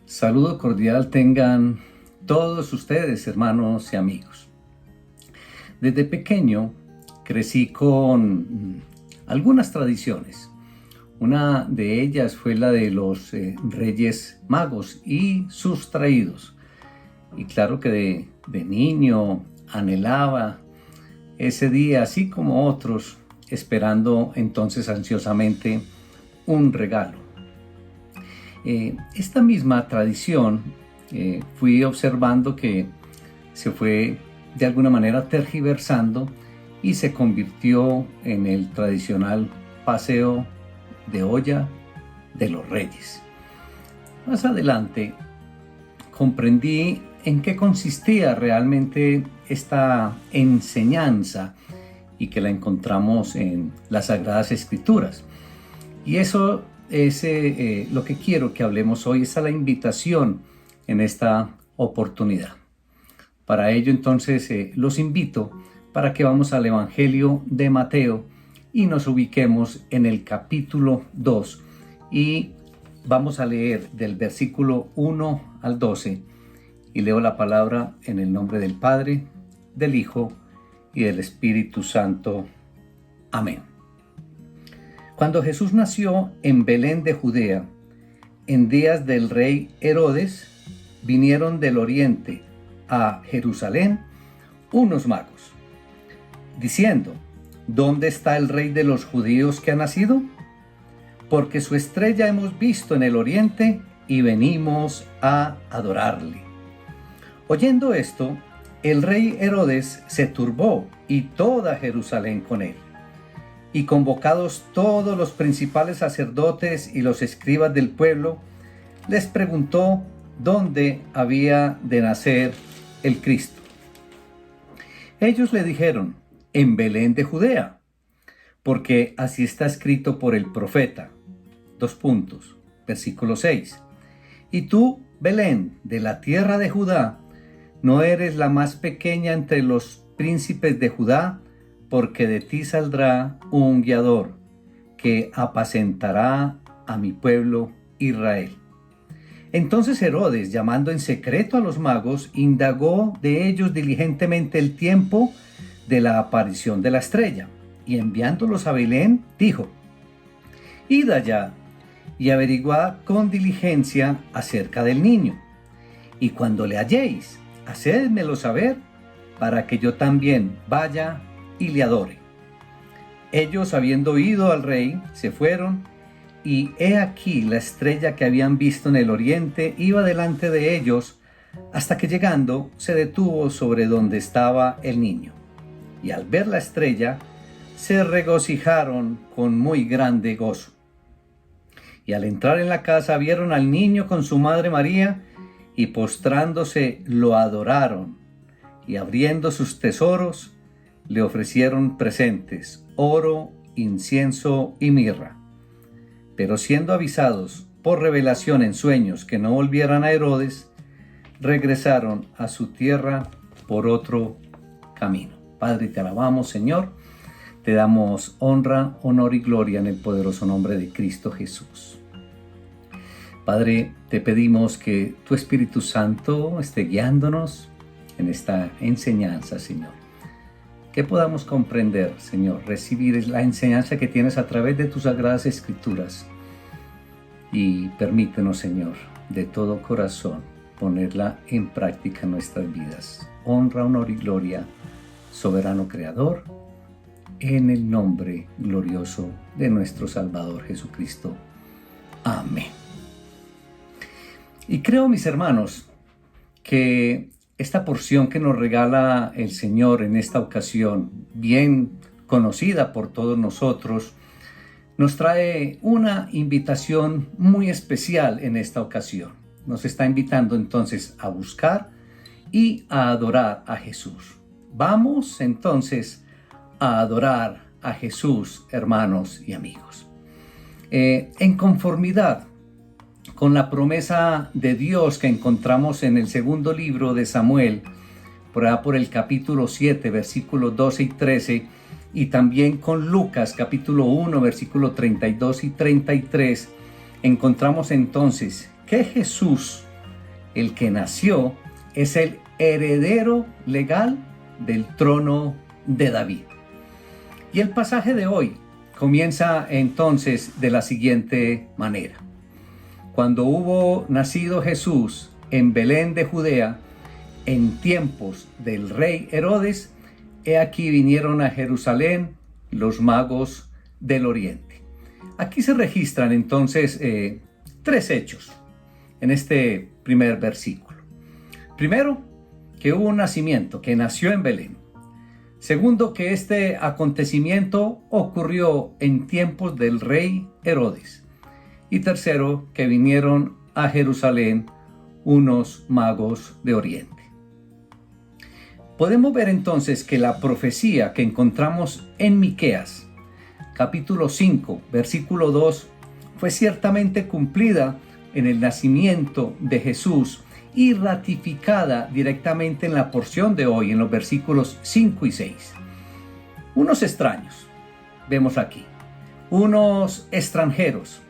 Saludo cordial tengan todos ustedes, hermanos y amigos. Desde pequeño crecí con algunas tradiciones. Una de ellas fue la de los Reyes Magos y sus traídos. Y claro que de niño anhelaba ese día, así como otros, esperando entonces ansiosamente un regalo. Esta misma tradición fui observando que se fue de alguna manera tergiversando y se convirtió en el tradicional paseo de olla de los Reyes. Más adelante comprendí en qué consistía realmente esta enseñanza y que la encontramos en las Sagradas Escrituras. Y eso es lo que quiero que hablemos hoy, esa es la invitación en esta oportunidad. Para ello entonces los invito para que vamos al Evangelio de Mateo y nos ubiquemos en el capítulo 2 y vamos a leer del versículo 1 al 12 y leo la palabra en el nombre del Padre, del Hijo y del Espíritu Santo. Amén. Cuando Jesús nació en Belén de Judea, en días del rey Herodes, vinieron del oriente a Jerusalén unos magos, diciendo: ¿Dónde está el rey de los judíos que ha nacido? Porque su estrella hemos visto en el oriente y venimos a adorarle. Oyendo esto, el rey Herodes se turbó y toda Jerusalén con él. Y convocados todos los principales sacerdotes y los escribas del pueblo, les preguntó dónde había de nacer el Cristo. Ellos le dijeron: en Belén de Judea, porque así está escrito por el profeta. Versículo 6. Y tú, Belén, de la tierra de Judá, no eres la más pequeña entre los príncipes de Judá, porque de ti saldrá un guiador que apacentará a mi pueblo Israel. Entonces Herodes, llamando en secreto a los magos, indagó de ellos diligentemente el tiempo de la aparición de la estrella, y enviándolos a Belén, dijo: Id allá y averiguad con diligencia acerca del niño, y cuando le halléis, hacédmelo saber, para que yo también vaya y le adore. Ellos, habiendo oído al rey, se fueron, y he aquí la estrella que habían visto en el oriente iba delante de ellos, hasta que llegando se detuvo sobre donde estaba el niño. Y al ver la estrella, se regocijaron con muy grande gozo. Y al entrar en la casa vieron al niño con su madre María, y postrándose lo adoraron, y abriendo sus tesoros, le ofrecieron presentes, oro, incienso y mirra. Pero siendo avisados por revelación en sueños que no volvieran a Herodes, regresaron a su tierra por otro camino. Padre, te alabamos, Señor, te damos honra, honor y gloria en el poderoso nombre de Cristo Jesús. Padre, te pedimos que tu Espíritu Santo esté guiándonos en esta enseñanza, Señor. Que podamos comprender, Señor, recibir la enseñanza que tienes a través de tus sagradas escrituras. Y permítenos, Señor, de todo corazón, ponerla en práctica en nuestras vidas. Honra, honor y gloria, soberano Creador, en el nombre glorioso de nuestro Salvador Jesucristo. Amén. Y creo, mis hermanos, que esta porción que nos regala el Señor en esta ocasión, bien conocida por todos nosotros, nos trae una invitación muy especial en esta ocasión. Nos está invitando entonces a buscar y a adorar a Jesús. Vamos entonces a adorar a Jesús, hermanos y amigos. En conformidad con la promesa de Dios que encontramos en el segundo libro de Samuel, por el capítulo 7, versículos 12 y 13, y también con Lucas, capítulo 1, versículos 32 y 33, encontramos entonces que Jesús el que nació, es el heredero legal del trono de David. Y el pasaje de hoy comienza entonces de la siguiente manera. Cuando hubo nacido Jesús en Belén de Judea, en tiempos del rey Herodes, he aquí vinieron a Jerusalén los magos del oriente. Aquí se registran entonces tres hechos en este primer versículo. Primero, que hubo un nacimiento, que nació en Belén. Segundo, que este acontecimiento ocurrió en tiempos del rey Herodes. Y tercero, que vinieron a Jerusalén unos magos de oriente. Podemos ver entonces que la profecía que encontramos en Miqueas, capítulo 5, versículo 2, fue ciertamente cumplida en el nacimiento de Jesús y ratificada directamente en la porción de hoy, en los versículos 5 y 6. Unos extraños, vemos aquí, unos extranjeros,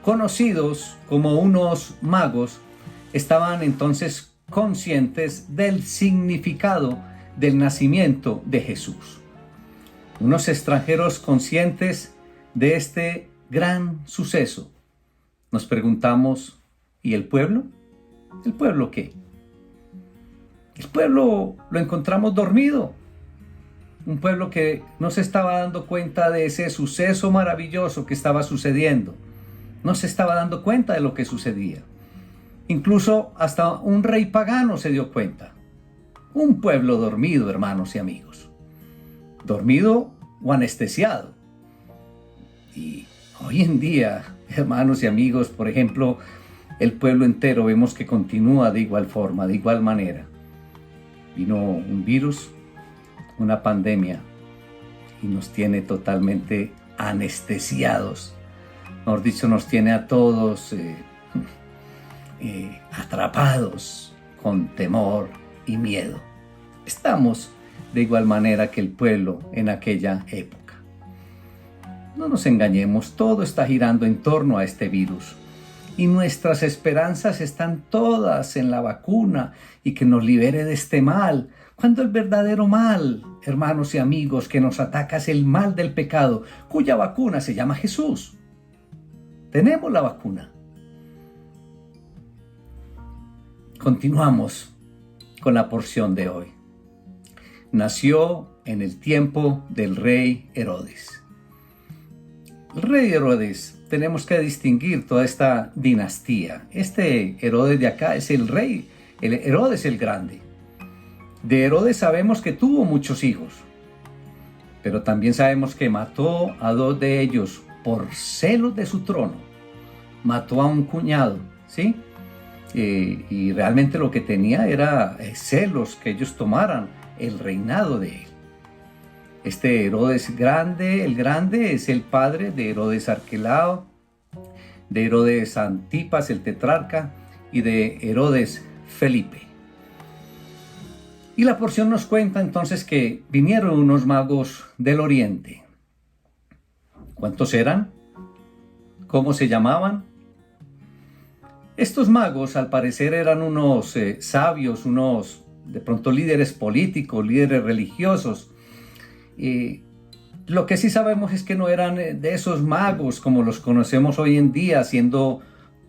conocidos como unos magos, estaban entonces conscientes del significado del nacimiento de Jesús. Unos extranjeros conscientes de este gran suceso. Nos preguntamos, ¿y el pueblo? ¿El pueblo qué? El pueblo lo encontramos dormido. Un pueblo que no se estaba dando cuenta de ese suceso maravilloso que estaba sucediendo. No se estaba dando cuenta de lo que sucedía. Incluso hasta un rey pagano se dio cuenta. Un pueblo dormido, hermanos y amigos. Dormido o anestesiado. Y hoy en día, hermanos y amigos, por ejemplo, el pueblo entero vemos que continúa de igual forma, de igual manera. Vino un virus, una pandemia, y nos tiene totalmente anestesiados. Mejor dicho, nos tiene a todos atrapados con temor y miedo. Estamos de igual manera que el pueblo en aquella época. No nos engañemos, todo está girando en torno a este virus. Y nuestras esperanzas están todas en la vacuna y que nos libere de este mal. Cuando el verdadero mal, hermanos y amigos, que nos ataca es el mal del pecado, cuya vacuna se llama Jesús. Tenemos la vacuna. Continuamos con la porción de hoy. Nació en el tiempo del rey Herodes. El rey Herodes, tenemos que distinguir toda esta dinastía. Este Herodes de acá es el rey, el Herodes el Grande. De Herodes sabemos que tuvo muchos hijos, pero también sabemos que mató a dos de ellos por celos de su trono. Mató a un cuñado, ¿sí? Y realmente lo que tenía era celos que ellos tomaran el reinado de él. Este Herodes Grande, el Grande, es el padre de Herodes Arquelao, de Herodes Antipas, el tetrarca, y de Herodes Felipe. Y la porción nos cuenta entonces que vinieron unos magos del oriente. ¿Cuántos eran? ¿Cómo se llamaban? Estos magos al parecer eran unos sabios, unos de pronto líderes políticos, líderes religiosos. Lo que sí sabemos es que no eran de esos magos como los conocemos hoy en día, haciendo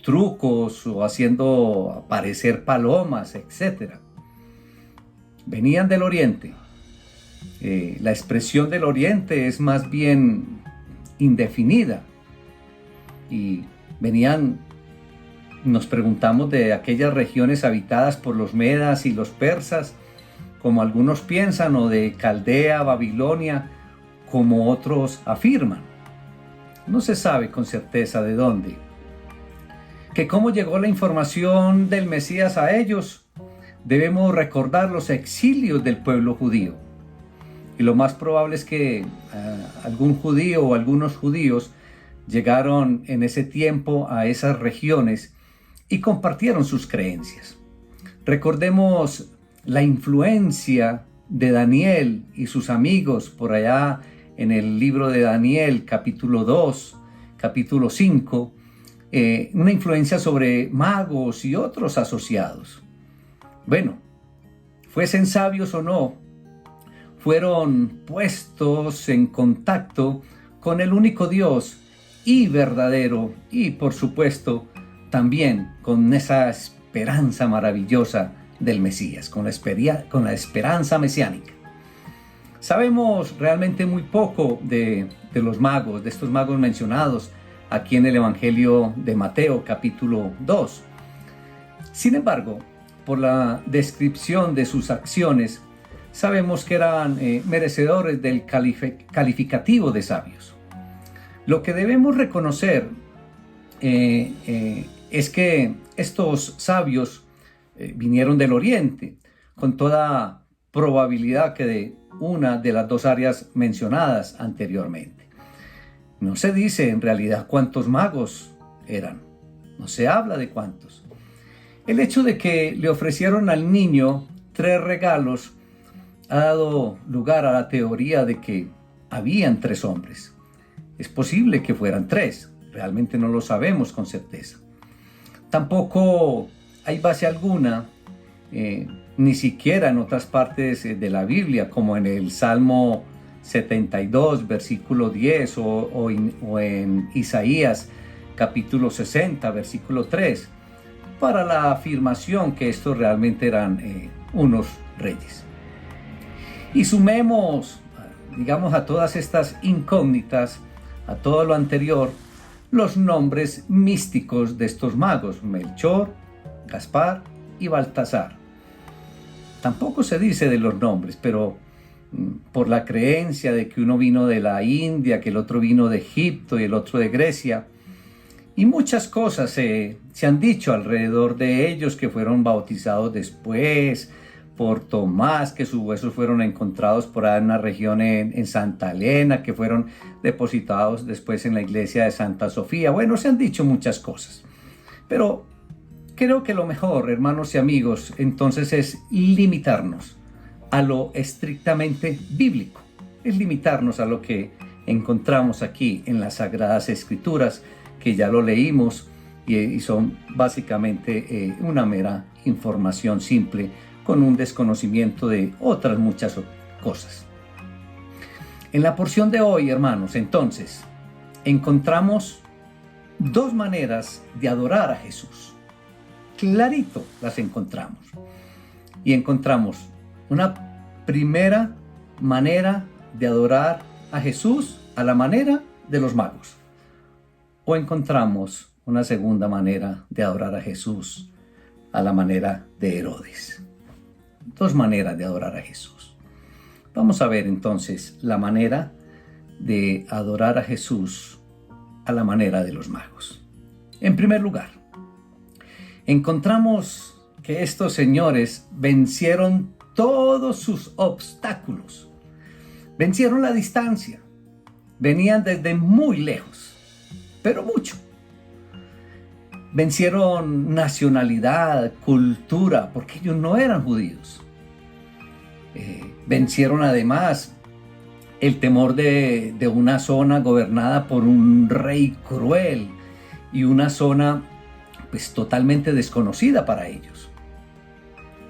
trucos o haciendo aparecer palomas, etc. Venían del oriente. La expresión del oriente es más bien indefinida. Y venían, nos preguntamos, de aquellas regiones habitadas por los medas y los persas, como algunos piensan, o de Caldea, Babilonia, como otros afirman. No se sabe con certeza de dónde. Que cómo llegó la información del Mesías a ellos, debemos recordar los exilios del pueblo judío. Y lo más probable es que algún judío o algunos judíos llegaron en ese tiempo a esas regiones y compartieron sus creencias. Recordemos la influencia de Daniel y sus amigos por allá en el libro de Daniel, capítulo 2, capítulo 5, una influencia sobre magos y otros asociados. Bueno, fuesen sabios o no, fueron puestos en contacto con el único Dios y verdadero, y por supuesto también con esa esperanza maravillosa del Mesías, con la esperanza mesiánica. Sabemos realmente muy poco de los magos, de estos magos mencionados aquí en el Evangelio de Mateo, capítulo 2. Sin embargo, por la descripción de sus acciones, sabemos que eran merecedores del calificativo de sabios. Lo que debemos reconocer es que estos sabios vinieron del Oriente, con toda probabilidad que de una de las dos áreas mencionadas anteriormente. No se dice en realidad cuántos magos eran, no se habla de cuántos. El hecho de que le ofrecieron al niño 3 regalos ha dado lugar a la teoría de que habían 3 hombres. Es posible que fueran 3, realmente no lo sabemos con certeza. Tampoco hay base alguna, ni siquiera en otras partes de la Biblia, como en el Salmo 72, versículo 10, o en Isaías, capítulo 60, versículo 3, para la afirmación que estos realmente eran unos reyes. Y sumemos, digamos, a todas estas incógnitas, a todo lo anterior, los nombres místicos de estos magos: Melchor, Gaspar y Baltasar. Tampoco se dice de los nombres, pero por la creencia de que uno vino de la India, que el otro vino de Egipto y el otro de Grecia, y muchas cosas se han dicho alrededor de ellos, que fueron bautizados después por Tomás, que sus huesos fueron encontrados por ahí en una región en Santa Elena, que fueron depositados después en la iglesia de Santa Sofía. Bueno, se han dicho muchas cosas, pero creo que lo mejor, hermanos y amigos, entonces es limitarnos a lo estrictamente bíblico, es limitarnos a lo que encontramos aquí en las Sagradas Escrituras, que ya lo leímos y son básicamente una mera información simple con un desconocimiento de otras muchas cosas. En la porción de hoy, hermanos, entonces, encontramos 2 maneras de adorar a Jesús. Clarito las encontramos. Y encontramos una primera manera de adorar a Jesús a la manera de los magos. O encontramos una segunda manera de adorar a Jesús a la manera de Herodes. 2 maneras de adorar a Jesús. Vamos a ver entonces la manera de adorar a Jesús a la manera de los magos. En primer lugar, encontramos que estos señores vencieron todos sus obstáculos. Vencieron la distancia. Venían desde muy lejos, pero mucho. Vencieron nacionalidad, cultura, porque ellos no eran judíos. Vencieron además el temor de una zona gobernada por un rey cruel y una zona pues totalmente desconocida para ellos.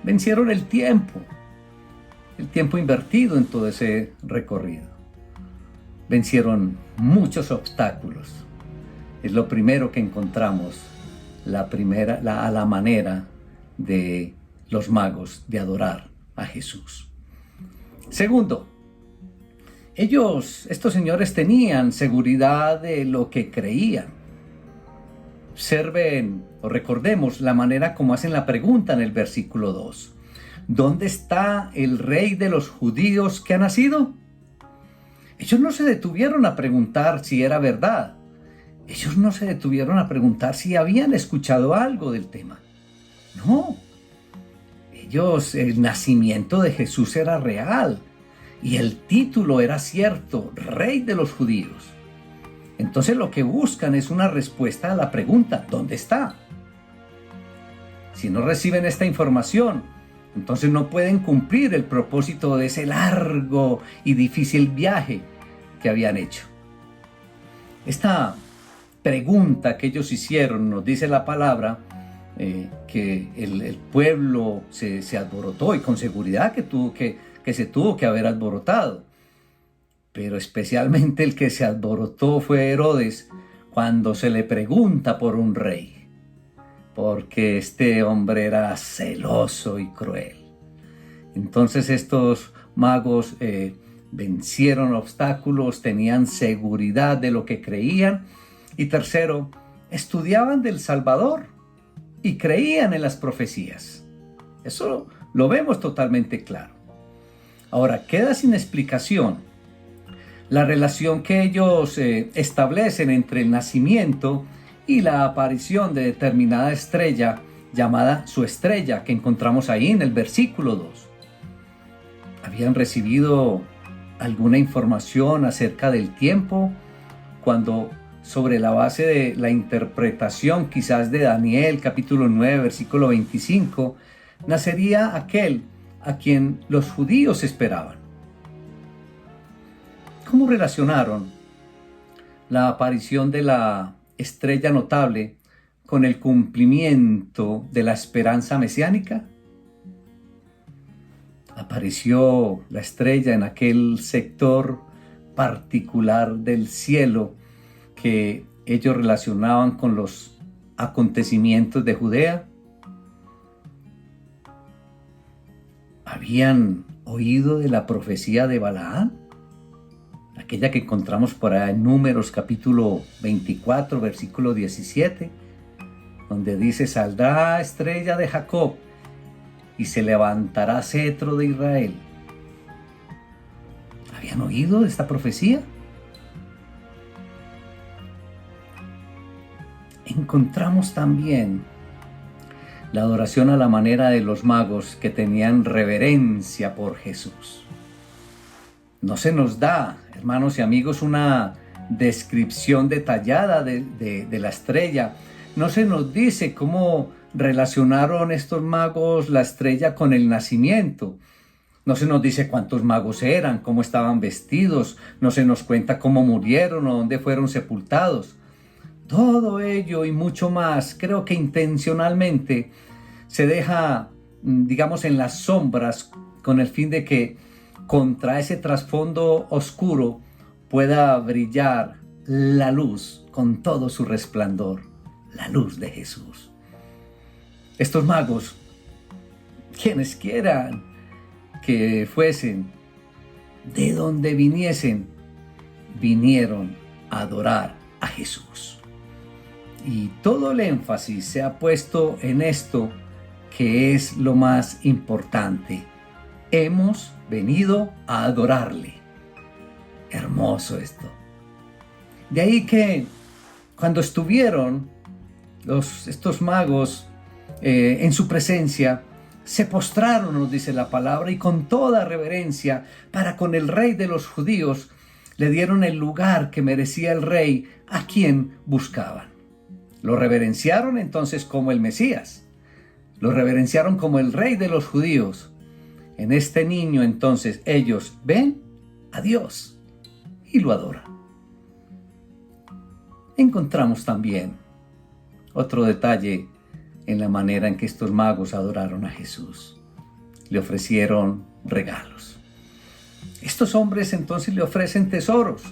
Vencieron el tiempo invertido en todo ese recorrido. Vencieron muchos obstáculos. Es lo primero que encontramos, a la manera de los magos de adorar a Jesús. Segundo, estos señores tenían seguridad de lo que creían. Observen o recordemos la manera como hacen la pregunta en el versículo 2. ¿Dónde está el rey de los judíos que ha nacido? Ellos no se detuvieron a preguntar si era verdad. Ellos no se detuvieron a preguntar si habían escuchado algo del tema. No. El nacimiento de Jesús era real y el título era cierto, Rey de los Judíos. Entonces lo que buscan es una respuesta a la pregunta, ¿dónde está? Si no reciben esta información, entonces no pueden cumplir el propósito de ese largo y difícil viaje que habían hecho. Esta pregunta que ellos hicieron, nos dice la palabra, que el pueblo se alborotó, y con seguridad que se tuvo que haber alborotado. Pero especialmente el que se alborotó fue Herodes cuando se le pregunta por un rey, porque este hombre era celoso y cruel. Entonces estos magos vencieron obstáculos, tenían seguridad de lo que creían, y tercero, estudiaban del Salvador y creían en las profecías. Eso lo vemos totalmente claro. Ahora, queda sin explicación la relación que ellos establecen entre el nacimiento y la aparición de determinada estrella llamada su estrella, que encontramos ahí en el versículo 2. ¿Habían recibido alguna información acerca del tiempo cuando, sobre la base de la interpretación quizás de Daniel capítulo 9 versículo 25, nacería aquel a quien los judíos esperaban? ¿Cómo relacionaron la aparición de la estrella notable con el cumplimiento de la esperanza mesiánica? Apareció la estrella en aquel sector particular del cielo que ellos relacionaban con los acontecimientos de Judea. ¿Habían oído de la profecía de Balaam? Aquella que encontramos por ahí en Números capítulo 24, versículo 17, donde dice: saldrá estrella de Jacob y se levantará cetro de Israel. ¿Habían oído de esta profecía? Encontramos también la adoración a la manera de los magos, que tenían reverencia por Jesús. No se nos da, hermanos y amigos, una descripción detallada de la estrella. No se nos dice cómo relacionaron estos magos la estrella con el nacimiento. No se nos dice cuántos magos eran, cómo estaban vestidos, no se nos cuenta cómo murieron o dónde fueron sepultados. Todo ello y mucho más, creo que intencionalmente se deja, digamos, en las sombras, con el fin de que contra ese trasfondo oscuro pueda brillar la luz con todo su resplandor, la luz de Jesús. Estos magos, quienes quieran que fuesen, de donde viniesen, vinieron a adorar a Jesús. Y todo el énfasis se ha puesto en esto, que es lo más importante. Hemos venido a adorarle. Hermoso esto. De ahí que cuando estuvieron estos magos en su presencia, se postraron, nos dice la palabra, y con toda reverencia para con el rey de los judíos le dieron el lugar que merecía el rey a quien buscaban. Lo reverenciaron entonces como el Mesías, lo reverenciaron como el rey de los judíos. En este niño entonces ellos ven a Dios y lo adoran. Encontramos también otro detalle en la manera en que estos magos adoraron a Jesús. Le ofrecieron regalos. Estos hombres entonces le ofrecen tesoros.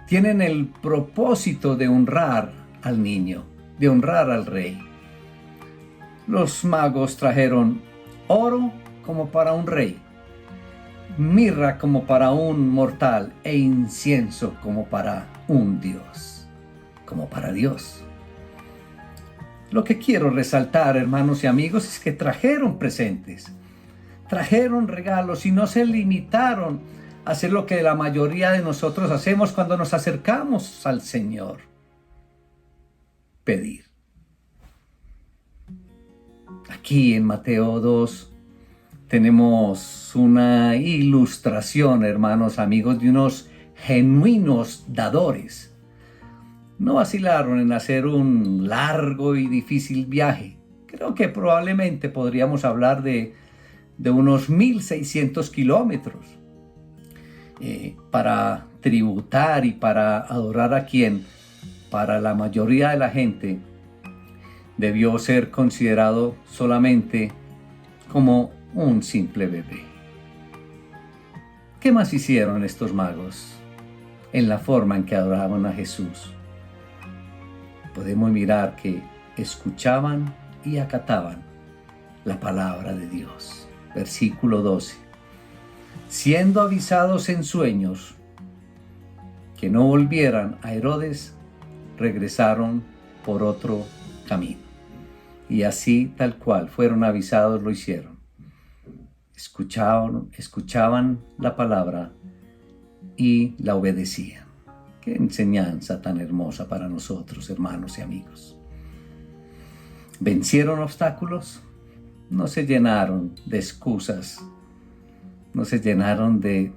Tienen el propósito de honrar al niño, de honrar al rey. Los magos trajeron oro como para un rey, mirra como para un mortal, e incienso como para un Dios, como para Dios. Lo que quiero resaltar, hermanos y amigos, es que trajeron presentes, trajeron regalos, y no se limitaron a hacer lo que la mayoría de nosotros hacemos cuando nos acercamos al Señor: pedir. Aquí en Mateo 2 tenemos una ilustración, hermanos amigos, de unos genuinos dadores. No vacilaron en hacer un largo y difícil viaje. Creo que probablemente podríamos hablar de unos 1.600 kilómetros para tributar y para adorar a quien para la mayoría de la gente, debió ser considerado solamente como un simple bebé. ¿Qué más hicieron estos magos en la forma en que adoraban a Jesús? Podemos mirar que escuchaban y acataban la palabra de Dios. Versículo 12. Siendo avisados en sueños que no volvieran a Herodes, regresaron por otro camino. Y así tal cual fueron avisados, lo hicieron. Escuchaban la palabra y la obedecían. Qué enseñanza tan hermosa para nosotros, hermanos y amigos. ¿Vencieron obstáculos? No se llenaron de excusas, no se llenaron de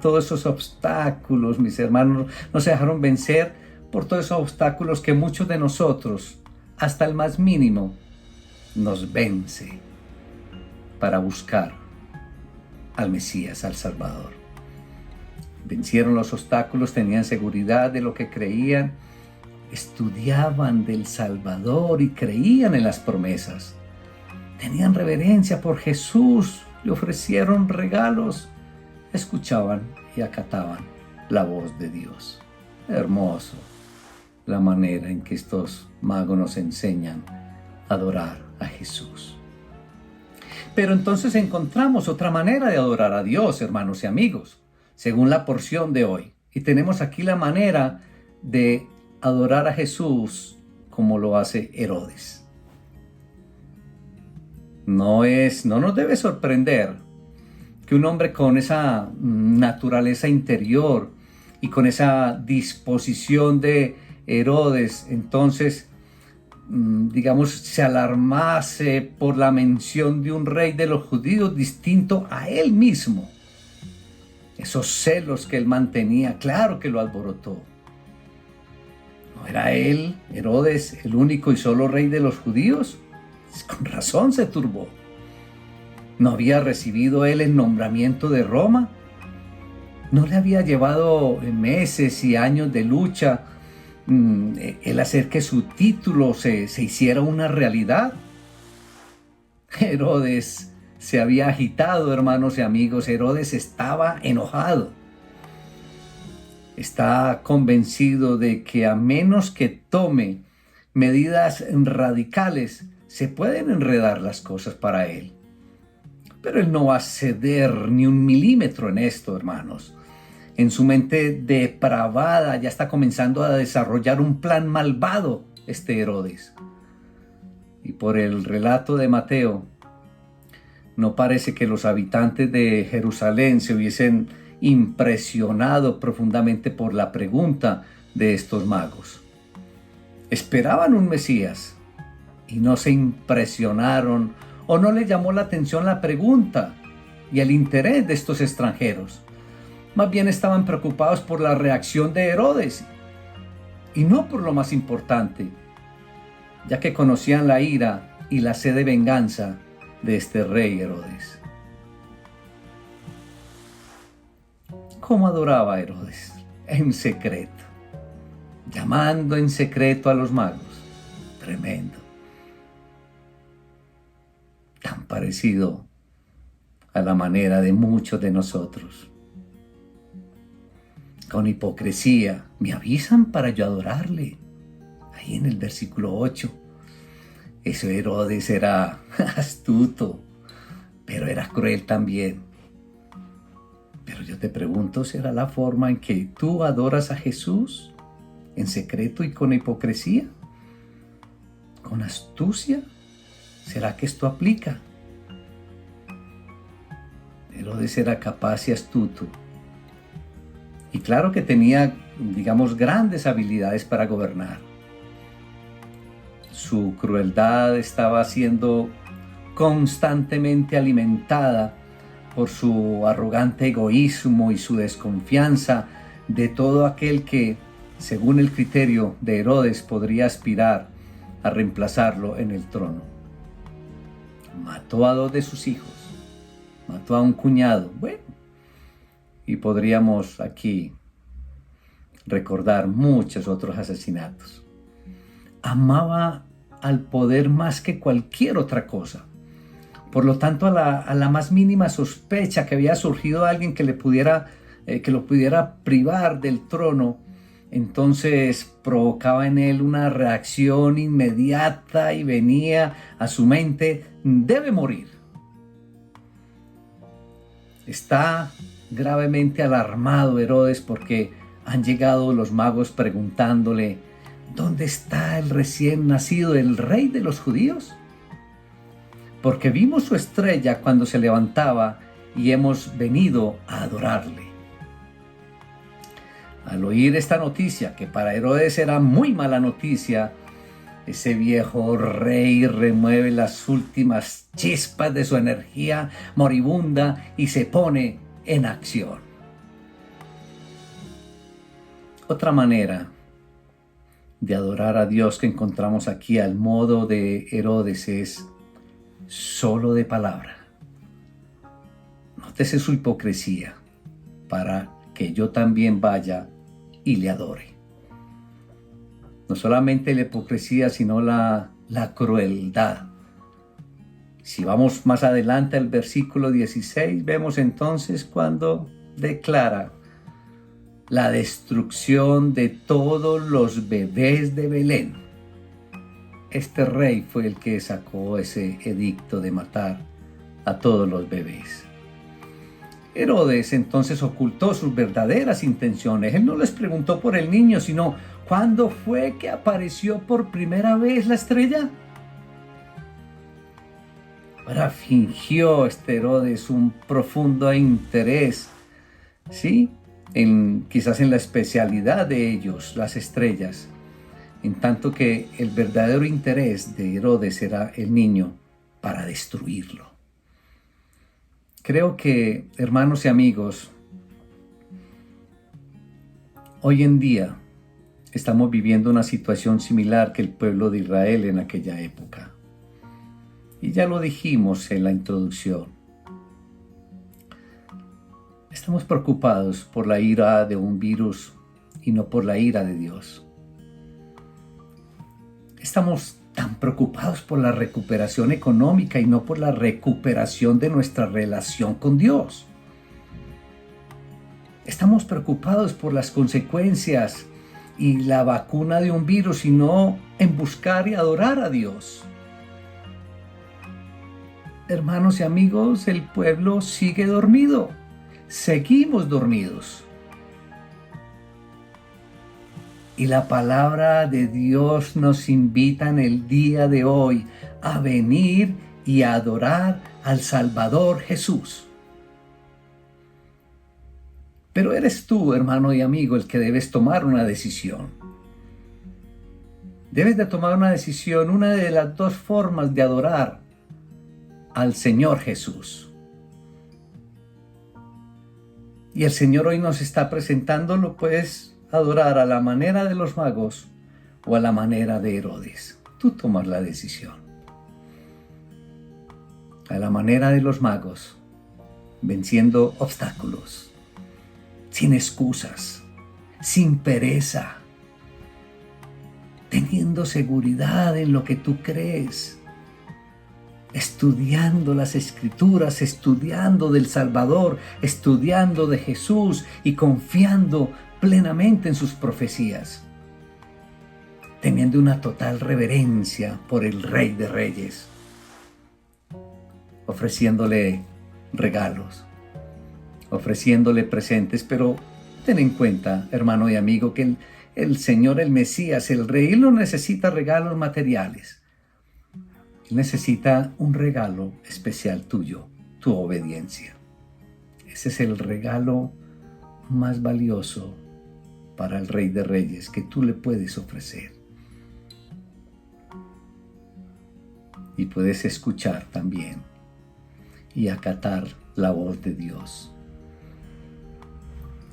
todos esos obstáculos, mis hermanos, no se dejaron vencer por todos esos obstáculos que muchos de nosotros, hasta el más mínimo, nos vence para buscar al Mesías, al Salvador. Vencieron los obstáculos, tenían seguridad de lo que creían, estudiaban del Salvador y creían en las promesas. Tenían reverencia por Jesús, le ofrecieron regalos, escuchaban y acataban la voz de Dios. Hermoso la manera en que estos magos nos enseñan a adorar a Jesús. Pero entonces encontramos otra manera de adorar a Dios, hermanos y amigos, según la porción de hoy. Y tenemos aquí la manera de adorar a Jesús como lo hace Herodes. No nos debe sorprender que un hombre con esa naturaleza interior y con esa disposición de Herodes, entonces, se alarmase por la mención de un rey de los judíos distinto a él mismo. Esos celos que él mantenía, claro que lo alborotó. ¿No era él, Herodes, el único y solo rey de los judíos? Con razón se turbó. ¿No había recibido él el nombramiento de Roma? ¿No le había llevado meses y años de lucha el hacer que su título se hiciera una realidad? Herodes se había agitado, hermanos y amigos. Herodes estaba enojado. Está convencido de que a menos que tome medidas radicales, se pueden enredar las cosas para él. Pero él no va a ceder ni un milímetro en esto, hermanos. En su mente depravada ya está comenzando a desarrollar un plan malvado este Herodes. Y por el relato de Mateo, no parece que los habitantes de Jerusalén se hubiesen impresionado profundamente por la pregunta de estos magos. Esperaban un Mesías y no se impresionaron o no les llamó la atención la pregunta y el interés de estos extranjeros. Más bien estaban preocupados por la reacción de Herodes y no por lo más importante, ya que conocían la ira y la sed de venganza de este rey Herodes. ¿Cómo adoraba Herodes? En secreto, llamando en secreto a los magos. Tremendo. Tan parecido a la manera de muchos de nosotros. Con hipocresía, me avisan para yo adorarle. Ahí en el versículo 8. Ese Herodes era astuto, pero era cruel también. Pero yo te pregunto, ¿será la forma en que tú adoras a Jesús? ¿En secreto y con hipocresía? ¿Con astucia? ¿Será que esto aplica? Herodes era capaz y astuto. Y claro que tenía, grandes habilidades para gobernar. Su crueldad estaba siendo constantemente alimentada por su arrogante egoísmo y su desconfianza de todo aquel que, según el criterio de Herodes, podría aspirar a reemplazarlo en el trono. Mató a 2 de sus hijos, mató a un cuñado. Bueno, y podríamos aquí recordar muchos otros asesinatos. Amaba al poder más que cualquier otra cosa. Por lo tanto, a la más mínima sospecha que había surgido alguien que lo pudiera privar del trono, entonces provocaba en él una reacción inmediata y venía a su mente: debe morir. Está gravemente alarmado Herodes porque han llegado los magos preguntándole: ¿dónde está el recién nacido, el rey de los judíos? Porque vimos su estrella cuando se levantaba y hemos venido a adorarle. Al oír esta noticia, que para Herodes era muy mala noticia, ese viejo rey remueve las últimas chispas de su energía moribunda y se pone en acción. Otra manera de adorar a Dios que encontramos aquí al modo de Herodes es solo de palabra. Nótese su hipocresía para que yo también vaya y le adore. No solamente la hipocresía, sino la crueldad. Si vamos más adelante al versículo 16, vemos entonces cuando declara la destrucción de todos los bebés de Belén. Este rey fue el que sacó ese edicto de matar a todos los bebés. Herodes entonces ocultó sus verdaderas intenciones. Él no les preguntó por el niño, sino ¿cuándo fue que apareció por primera vez la estrella? Ahora fingió Herodes un profundo interés, ¿sí? Quizás en la especialidad de ellos, las estrellas, en tanto que el verdadero interés de Herodes era el niño para destruirlo. Creo que, hermanos y amigos, hoy en día estamos viviendo una situación similar que el pueblo de Israel en aquella época. Y ya lo dijimos en la introducción. Estamos preocupados por la ira de un virus y no por la ira de Dios. Estamos tan preocupados por la recuperación económica y no por la recuperación de nuestra relación con Dios. Estamos preocupados por las consecuencias y la vacuna de un virus y no en buscar y adorar a Dios. Hermanos y amigos, el pueblo sigue dormido. Seguimos dormidos. Y la palabra de Dios nos invita en el día de hoy a venir y a adorar al Salvador Jesús. Pero eres tú, hermano y amigo, el que debes tomar una decisión. Debes de tomar una decisión, una de las dos formas de adorar al Señor Jesús. Y el Señor hoy nos está presentando, lo puedes adorar a la manera de los magos o a la manera de Herodes. Tú tomas la decisión. A la manera de los magos, venciendo obstáculos, sin excusas, sin pereza, teniendo seguridad en lo que tú crees, estudiando las Escrituras, estudiando del Salvador, estudiando de Jesús y confiando plenamente en sus profecías, teniendo una total reverencia por el Rey de Reyes, ofreciéndole regalos, ofreciéndole presentes. Pero ten en cuenta, hermano y amigo, que el Señor, el Mesías, el Rey, Él no necesita regalos materiales. Él necesita un regalo especial tuyo, tu obediencia. Ese es el regalo más valioso para el Rey de Reyes que tú le puedes ofrecer. Y puedes escuchar también y acatar la voz de Dios.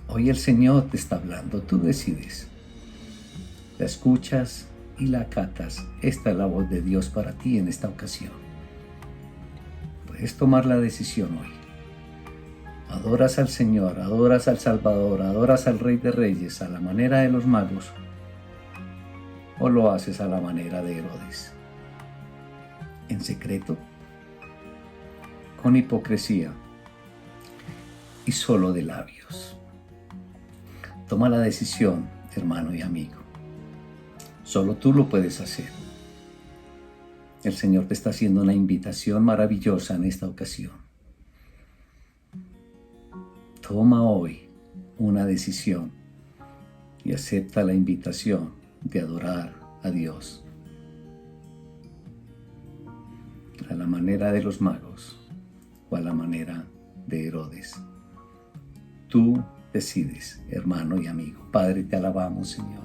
Hoy el Señor te está hablando, tú decides. La escuchas y la acatas. Esta es la voz de Dios para ti en esta ocasión. Puedes tomar la decisión hoy. ¿Adoras al Señor, adoras al Salvador, adoras al Rey de Reyes a la manera de los magos? ¿O lo haces a la manera de Herodes? En secreto, con hipocresía y solo de labios. Toma la decisión, hermano y amigo. Solo tú lo puedes hacer. El Señor te está haciendo una invitación maravillosa en esta ocasión. Toma hoy una decisión y acepta la invitación de adorar a Dios a la manera de los magos o a la manera de Herodes. Tú decides, hermano y amigo. Padre, te alabamos, Señor.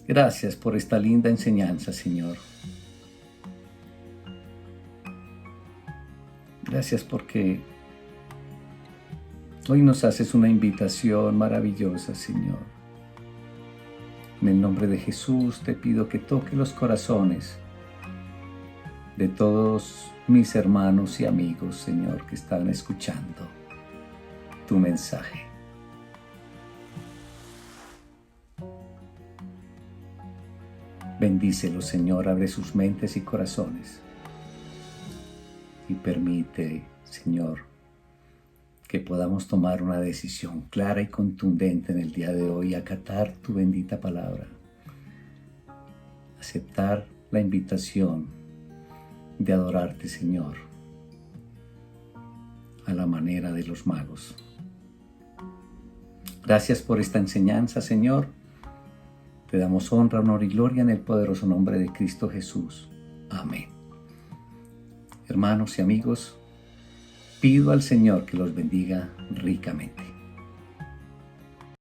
Gracias por esta linda enseñanza, Señor. Gracias porque hoy nos haces una invitación maravillosa, Señor. En el nombre de Jesús te pido que toque los corazones de todos mis hermanos y amigos, Señor, que están escuchando tu mensaje. Bendícelos, Señor, abre sus mentes y corazones y permite, Señor, que podamos tomar una decisión clara y contundente en el día de hoy, acatar tu bendita palabra, aceptar la invitación de adorarte, Señor, a la manera de los magos. Gracias por esta enseñanza, Señor. Te damos honra, honor y gloria en el poderoso nombre de Cristo Jesús. Amén. Hermanos y amigos, pido al Señor que los bendiga ricamente.